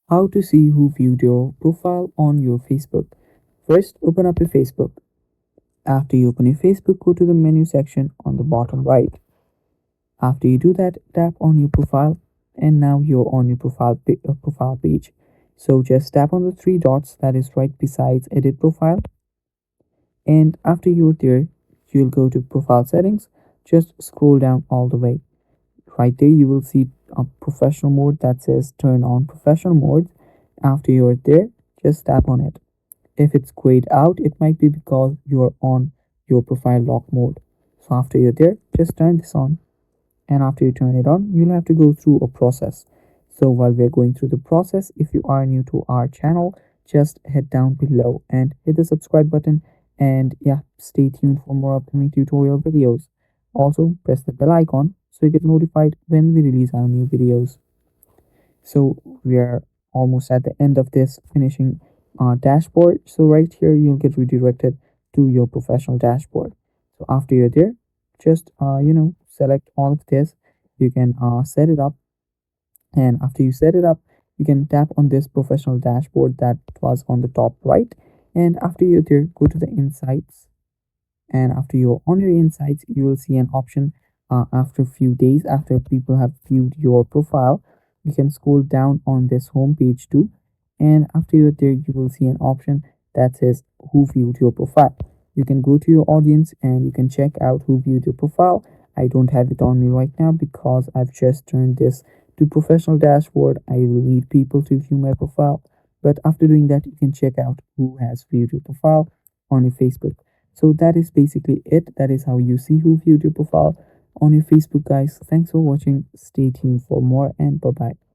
How to see who viewed your profile on your Facebook. First, open up your Facebook. After you open your Facebook, go to the menu section on the bottom right. After you do that, tap on your profile, and now you're on your profile page. So just tap on the three dots that is right beside edit profile, and after you're there, you'll go to profile settings. Just scroll down all the way. Right there, you will see a professional mode that says turn on professional mode. After you're there, just tap on it. If it's grayed out, it might be because you're on your profile lock mode. So after you're there, just turn this on. And after you turn it on, you'll have to go through a process. So while we're going through the process, if you are new to our channel, just head down below and hit the subscribe button, and yeah, stay tuned for more upcoming tutorial videos. Also press the bell icon so you get notified when we release our new videos. So we are almost at the end of this finishing dashboard. So right here, you'll get redirected to your professional dashboard. So after you're there, just select all of this. You can set it up, and after you set it up, you can tap on this professional dashboard that was on the top right. And after you're there, go to the insights, and after you're on your insights, you will see an option. After a few days after people have viewed your profile, you can scroll down on this home page too, and after you're there, you will see an option that says who viewed your profile. You can go to your audience and you can check out who viewed your profile. I don't have it on me right now because I've just turned this to professional dashboard. I will need people to view my profile, but after doing that, you can check out who has viewed your profile on your Facebook. So that is basically it. That is how you see who viewed your profile on your Facebook, guys. Thanks for watching. Stay tuned for more, and bye bye.